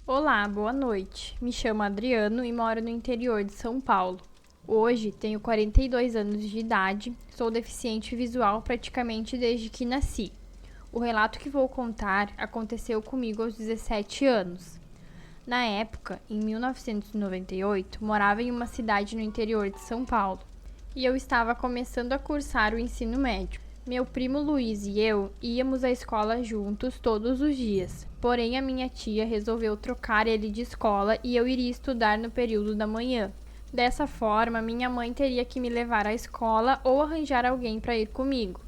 Olá, boa noite. Me chamo Adriano e moro no interior de São Paulo. Hoje tenho 42 anos de idade, sou deficiente visual praticamente desde que nasci. O relato que vou contar aconteceu comigo aos 17 anos. Na época, em 1998, morava em uma cidade no interior de São Paulo e eu estava começando a cursar o ensino médio. Meu primo Luiz e eu íamos à escola juntos todos os dias, porém a minha tia resolveu trocar ele de escola e eu iria estudar no período da manhã. Dessa forma, minha mãe teria que me levar à escola ou arranjar alguém para ir comigo.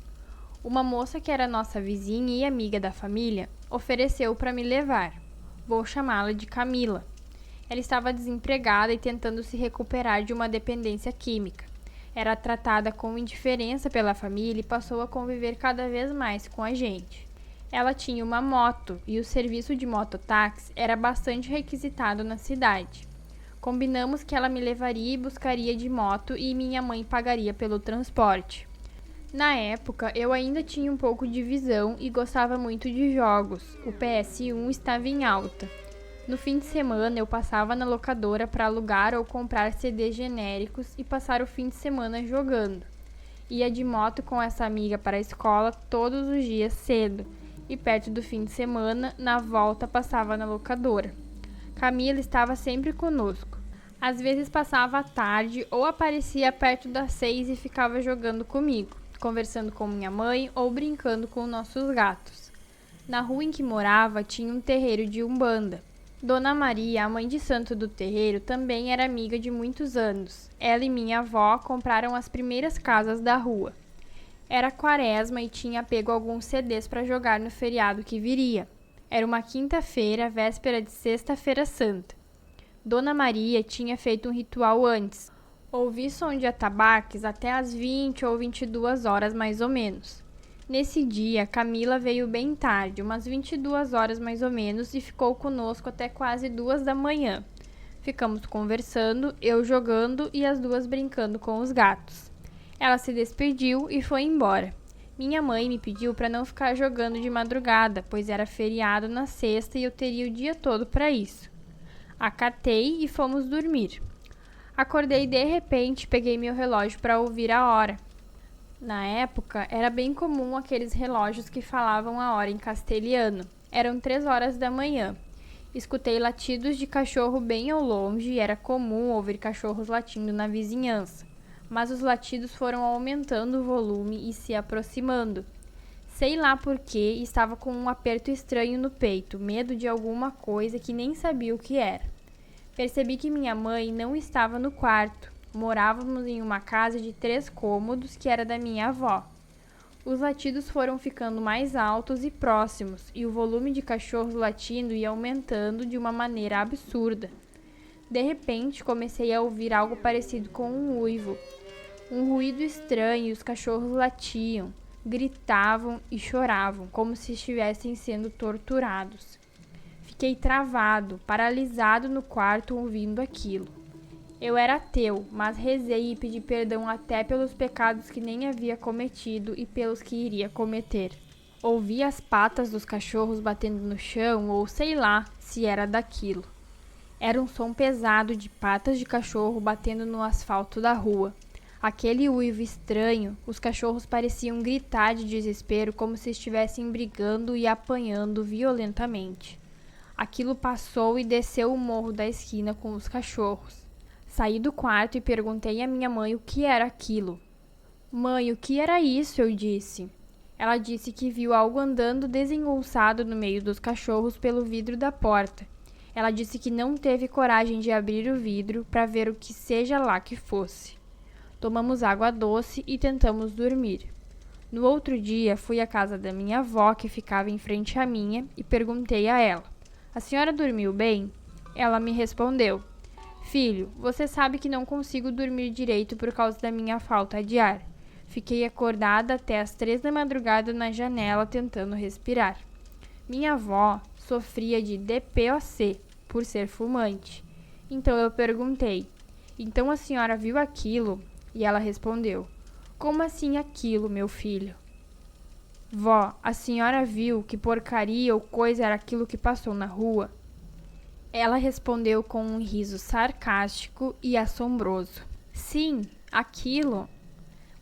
Uma moça que era nossa vizinha e amiga da família ofereceu para me levar. Vou chamá-la de Camila. Ela estava desempregada e tentando se recuperar de uma dependência química. Era tratada com indiferença pela família e passou a conviver cada vez mais com a gente. Ela tinha uma moto e o serviço de mototáxi era bastante requisitado na cidade. Combinamos que ela me levaria e buscaria de moto e minha mãe pagaria pelo transporte. Na época, eu ainda tinha um pouco de visão e gostava muito de jogos. O PS1 estava em alta. No fim de semana, eu passava na locadora para alugar ou comprar CDs genéricos e passar o fim de semana jogando. Ia de moto com essa amiga para a escola todos os dias cedo e perto do fim de semana, na volta, passava na locadora. Camila estava sempre conosco. Às vezes passava à tarde ou aparecia perto das 6 e ficava jogando comigo, conversando com minha mãe ou brincando com nossos gatos. Na rua em que morava tinha um terreiro de umbanda. Dona Maria, a mãe de santo do terreiro, também era amiga de muitos anos. Ela e minha avó compraram as primeiras casas da rua. Era quaresma e tinha pego alguns CDs para jogar no feriado que viria. Era uma quinta-feira, véspera de sexta-feira santa. Dona Maria tinha feito um ritual antes. Ouvi som de atabaques até às 20 ou 22 horas mais ou menos. Nesse dia, Camila veio bem tarde, umas 22 horas mais ou menos, e ficou conosco até quase 2 da manhã. Ficamos conversando, eu jogando e as duas brincando com os gatos. Ela se despediu e foi embora. Minha mãe me pediu para não ficar jogando de madrugada, pois era feriado na sexta e eu teria o dia todo para isso. Acatei e fomos dormir. Acordei de repente e peguei meu relógio para ouvir a hora. Na época, era bem comum aqueles relógios que falavam a hora em castelhano. Eram 3 horas da manhã. Escutei latidos de cachorro bem ao longe e era comum ouvir cachorros latindo na vizinhança. Mas os latidos foram aumentando o volume e se aproximando. Sei lá por quê, estava com um aperto estranho no peito, medo de alguma coisa que nem sabia o que era. Percebi que minha mãe não estava no quarto. Morávamos em uma casa de 3 cômodos que era da minha avó. Os latidos foram ficando mais altos e próximos, e o volume de cachorros latindo ia aumentando de uma maneira absurda. De repente, comecei a ouvir algo parecido com um uivo. Um ruído estranho e os cachorros latiam, gritavam e choravam, como se estivessem sendo torturados. Fiquei travado, paralisado no quarto ouvindo aquilo. Eu era ateu, mas rezei e pedi perdão até pelos pecados que nem havia cometido e pelos que iria cometer. Ouvi as patas dos cachorros batendo no chão ou sei lá se era daquilo. Era um som pesado de patas de cachorro batendo no asfalto da rua. Aquele uivo estranho, os cachorros pareciam gritar de desespero como se estivessem brigando e apanhando violentamente. Aquilo passou e desceu o morro da esquina com os cachorros. Saí do quarto e perguntei à minha mãe o que era aquilo. Mãe, o que era isso? Eu disse. Ela disse que viu algo andando desengonçado no meio dos cachorros pelo vidro da porta. Ela disse que não teve coragem de abrir o vidro para ver o que seja lá que fosse. Tomamos água doce e tentamos dormir. No outro dia, fui à casa da minha avó, que ficava em frente à minha, e perguntei a ela: A senhora dormiu bem? Ela me respondeu: Filho, você sabe que não consigo dormir direito por causa da minha falta de ar. Fiquei acordada até às 3 da madrugada na janela tentando respirar. Minha avó sofria de DPOC, por ser fumante. Então eu perguntei: Então a senhora viu aquilo? E ela respondeu: Como assim aquilo, meu filho? Vó, a senhora viu que porcaria ou coisa era aquilo que passou na rua? Ela respondeu com um riso sarcástico e assombroso. Sim, aquilo.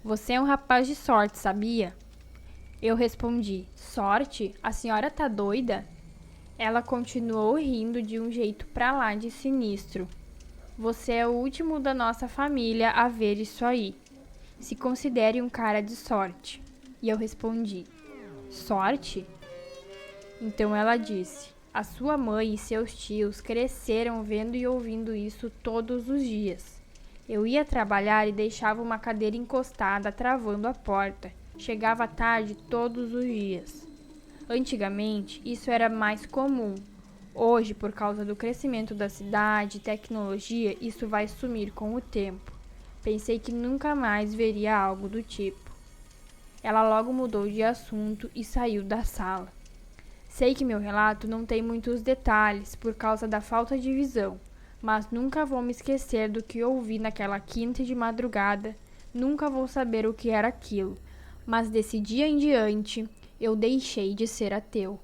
Você é um rapaz de sorte, sabia? Eu respondi: sorte? A senhora tá doida? Ela continuou rindo de um jeito pra lá de sinistro. Você é o último da nossa família a ver isso aí. Se considere um cara de sorte. E eu respondi: sorte? Então ela disse: a sua mãe e seus tios cresceram vendo e ouvindo isso todos os dias. Eu ia trabalhar e deixava uma cadeira encostada travando a porta. Chegava tarde todos os dias. Antigamente, isso era mais comum. Hoje, por causa do crescimento da cidade e tecnologia, isso vai sumir com o tempo. Pensei que nunca mais veria algo do tipo. Ela logo mudou de assunto e saiu da sala. Sei que meu relato não tem muitos detalhes por causa da falta de visão, mas nunca vou me esquecer do que ouvi naquela quinta de madrugada, nunca vou saber o que era aquilo, mas desse dia em diante eu deixei de ser ateu.